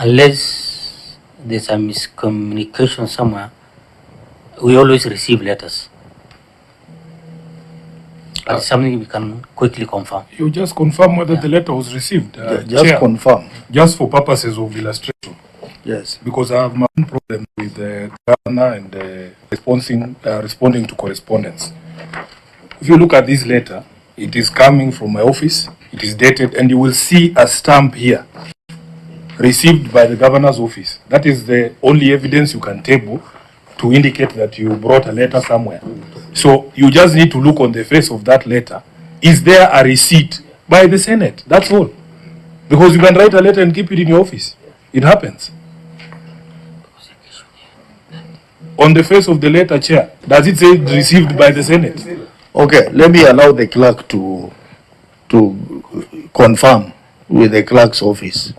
unless there's a miscommunication somewhere, we always receive letters. But something we can quickly confirm. You just confirm whether the letter was received. Just Chair, confirm. Just for purposes of illustration. Yes. Because I have my own problem with the governor and responding to correspondence. If you look at this letter, it is coming from my office. It is dated, and you will see a stamp here, received by the governor's office. That is the only evidence you can table to indicate that you brought a letter somewhere. So you just need to look on the face of that letter. Is there a receipt by the Senate? That's all. Because you can write a letter and keep it in your office. It happens. On the face of the letter, Chair, does it say received by the Senate? Okay, let me allow the clerk to confirm with the clerk's office.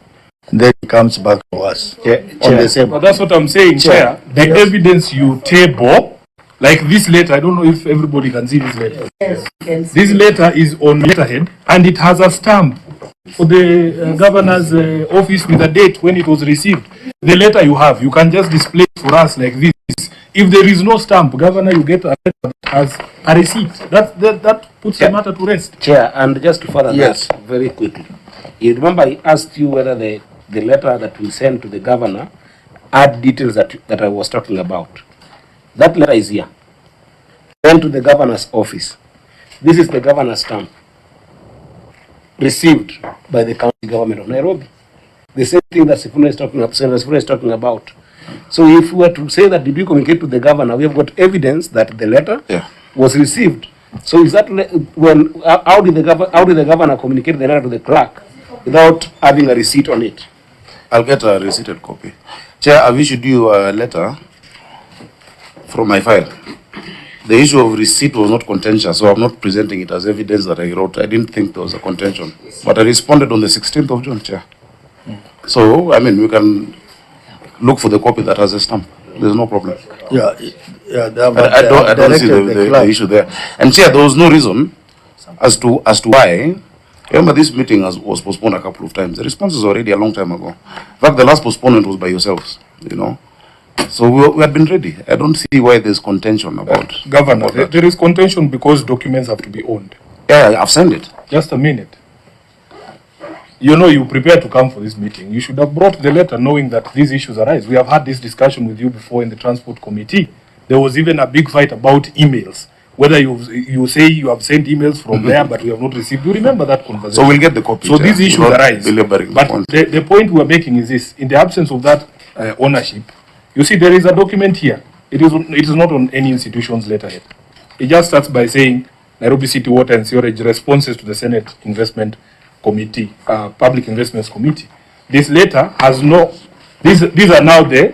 Then it comes back to us. Chair. On the same. But that's what I'm saying, Chair. The evidence you table, like this letter, I don't know if everybody can see this letter. Yes. This letter is on letterhead, and it has a stamp for the governor's office with a date when it was received. The letter you have, you can just display for us like this. If there is no stamp, Governor, you get a letter that has a receipt. That puts the matter to rest. Chair, and just to further that very quickly. You remember I asked you whether the letter that we sent to the governor had details that I was talking about. That letter is here. Sent to the governor's office. This is the governor's stamp. Received by the county government of Nairobi. The same thing that Sifuna is talking about. So if we were to say that did you communicate to the governor, we have got evidence that the letter was received. So is that how did the governor communicate the letter to the clerk without having a receipt on it? I'll get a receipted copy. Chair, I've issued you a letter from my file. The issue of receipt was not contentious, so I'm not presenting it as evidence that I wrote. I didn't think there was a contention. But I responded on the 16th of June, Chair. So, I mean, we can look for the copy that has a stamp. There's no problem. Yeah, I don't see the issue there. And Chair, there was no reason as to why. Remember, this meeting was postponed a couple of times. The response is already a long time ago. In fact, the last postponement was by yourselves, you know. So we had been ready. I don't see why there's contention about Governor, there is contention because documents have to be owned. Yeah, I've sent it. Just a minute. You know, you prepared to come for this meeting. You should have brought the letter knowing that these issues arise. We have had this discussion with you before in the Transport Committee. There was even a big fight about emails. Whether you say you have sent emails from there, but we have not received. You remember that conversation? So we'll get the copy. So these issues arise. But the point we are making is this: in the absence of that ownership, you see there is a document here. It is not on any institution's letterhead. It just starts by saying Nairobi City Water and Sewerage responses to the Senate Investment Committee, Public Investments Committee. This letter has no. These are now the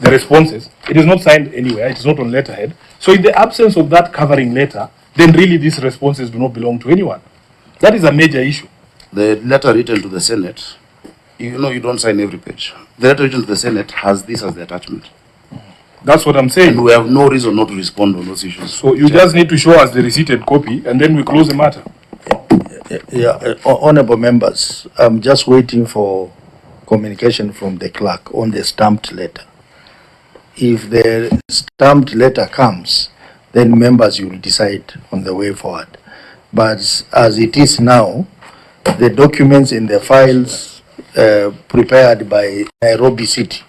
responses. It is not signed anywhere. It is not on letterhead. So in the absence of that covering letter, then really these responses do not belong to anyone. That is a major issue. The letter written to the Senate, you know, you don't sign every page. The letter written to the Senate has this as the attachment. That's what I'm saying. And we have no reason not to respond on those issues. So you just need to show us the receipted copy, and then we close the matter. Yeah, honorable members, I'm just waiting for communication from the clerk on the stamped letter. If the stamped letter comes, then members will decide on the way forward. But as it is now, the documents in the files prepared by Nairobi City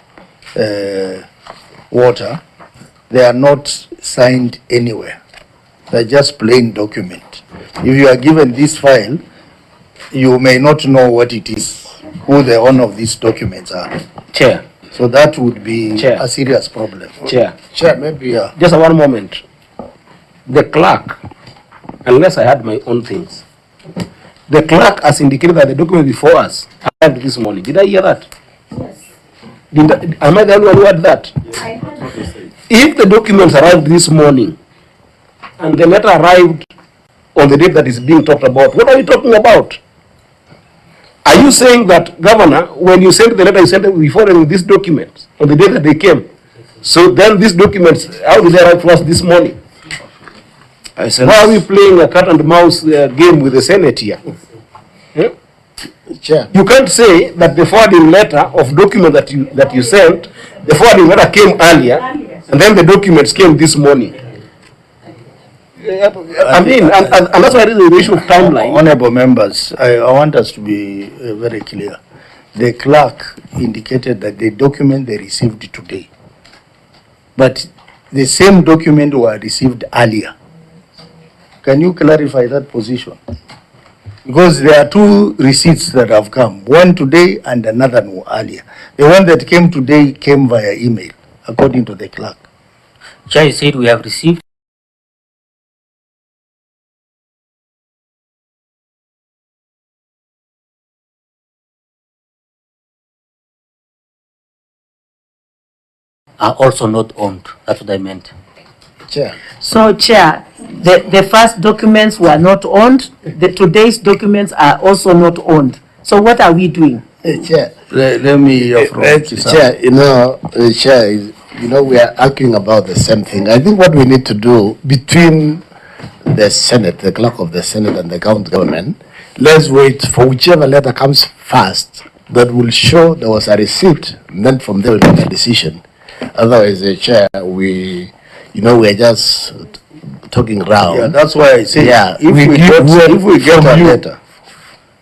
Water, they are not signed anywhere. They're just plain document. If you are given this file, you may not know what it is, who the owner of these documents are. Chair. So that would be a serious problem. Chair, maybe. Yeah. Just one moment. The clerk, unless I had my own things, the clerk has indicated that the document before us arrived this morning. Did I hear that? Yes. Am I the only one who had that? Yes. If the documents arrived this morning and the letter arrived on the date that is being talked about, what are you talking about? Are you saying that, Governor, when you sent the letter, you sent it before these documents on the day that they came? So then these documents, how did they arrive to us this morning? Why are we playing a cat and mouse game with the Senate here? Yeah? Chair. You can't say that the forwarding letter of document that you sent, the forwarding letter came earlier, and then the documents came this morning. I mean, and that's why there is the issue of timeline. Honorable members, I want us to be very clear. The clerk indicated that the document they received today, but the same document were received earlier. Can you clarify that position? Because there are two receipts that have come, one today and another one earlier. The one that came today came via email, according to the clerk. Chair said we have received are also not owned. That's what I meant. Chair. So, Chair, the first documents were not owned. Today's documents are also not owned. So what are we doing? Chair. Let me hear from Chair, Chair, we are arguing about the same thing. I think what we need to do between the Senate, the clerk of the Senate and the county government, let's wait for whichever letter comes first that will show there was a receipt, and then from there we'll make a decision. Otherwise, Chair, we are just talking around. Yeah, that's why I say, if we get a letter,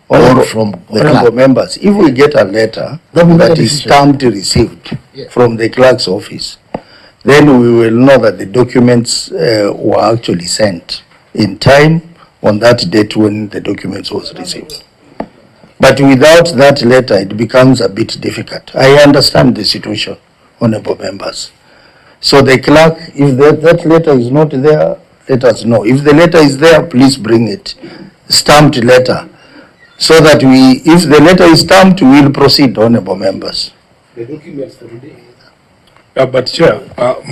or from the clerk members, if we get a letter that is stamped received from the clerk's office, then we will know that the documents were actually sent in time on that date when the documents was received. But without that letter, it becomes a bit difficult. I understand the situation, honorable members. So the clerk, if that letter is not there, let us know. If the letter is there, please bring it, stamped letter, so that if the letter is stamped, we will proceed, honorable members. The documents for today. But Chair,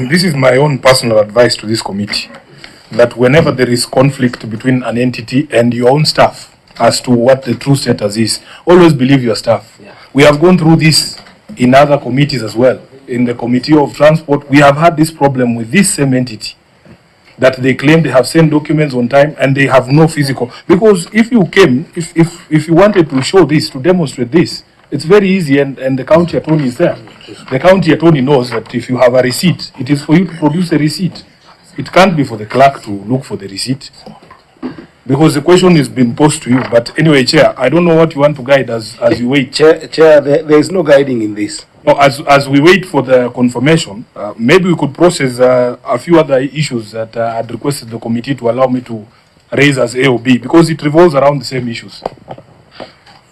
this is my own personal advice to this committee, that whenever there is conflict between an entity and your own staff as to what the true status is, always believe your staff. Yeah. We have gone through this in other committees as well. In the Committee of Transport, we have had this problem with this same entity, that they claim they have sent documents on time and they have no physical. Because if you came, if you wanted to show this, to demonstrate this, it's very easy, and the county attorney is there. The county attorney knows that if you have a receipt, it is for you to produce a receipt. It can't be for the clerk to look for the receipt. Because the question has been posed to you. But anyway, Chair, I don't know what you want to guide as you wait. Chair, there is no guiding in this. No, as we wait for the confirmation, maybe we could process a few other issues that I had requested the committee to allow me to raise as A or B, because it revolves around the same issues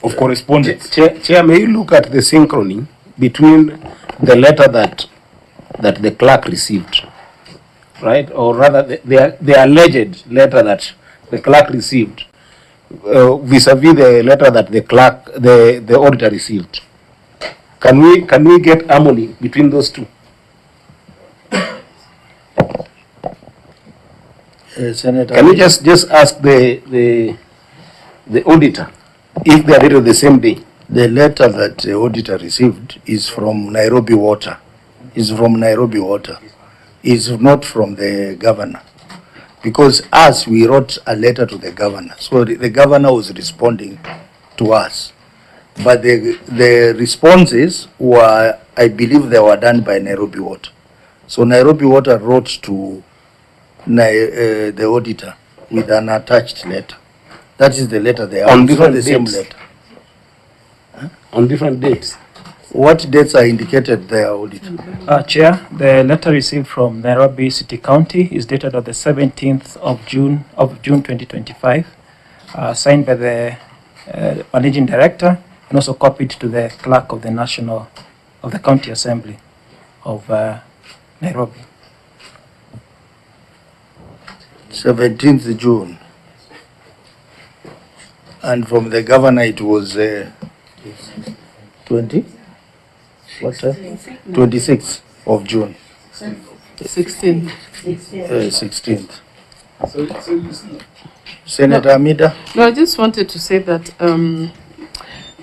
of correspondence. Chair, may you look at the synchrony between the letter that the clerk received, right? Or rather, the alleged letter that the clerk received vis-a-vis the letter that the auditor received. Can we get harmony between those two? Senator, can we just ask the auditor if they are dated the same day? The letter that the auditor received is from Nairobi Water. Is from Nairobi Water. Is not from the governor. Because we wrote a letter to the governor. So the governor was responding to us. But the responses were, I believe they were done by Nairobi Water. So Nairobi Water wrote to the auditor with an attached letter. That is the letter they are on different dates. Same letter. Huh? On different dates. What dates are indicated there, auditor? Chair, the letter received from Nairobi City County is dated on the 17th of June 2025, signed by the managing director, and also copied to the clerk of the County Assembly of Nairobi. 17th June. And from the governor it was 20? What time? 26th of June. 16th. 16th. So you see. Senator Amida? No, I just wanted to say that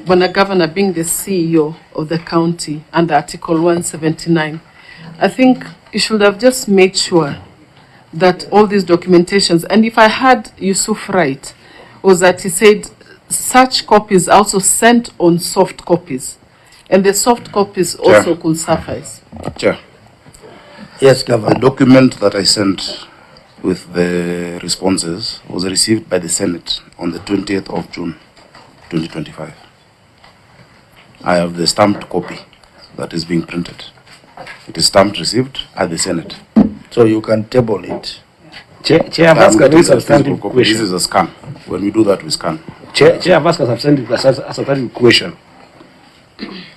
when a governor being the CEO of the county under Article 179, I think you should have just made sure that all these documentations, and if I had Yusuf right, was that he said such copies are also sent on soft copies, and the soft copies also could suffice. Chair, Yes, the Governor. document that I sent with the responses was received by the Senate on the 20th of June, 2025. I have the stamped copy that is being printed. It is stamped received at the Senate. So you can table it. Chair, I've I'm asked a getting very the physical substantive copy. This question. is a scan. When we do that, we scan. Chair, I've asked a substantive question.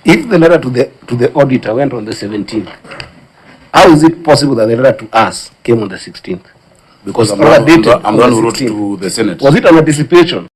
If the letter to the auditor went on the 17th, how is it possible that the letter to us came on the 16th? Because I'm Or the dated one on who the wrote 16th. to the Senate. Was it an anticipation?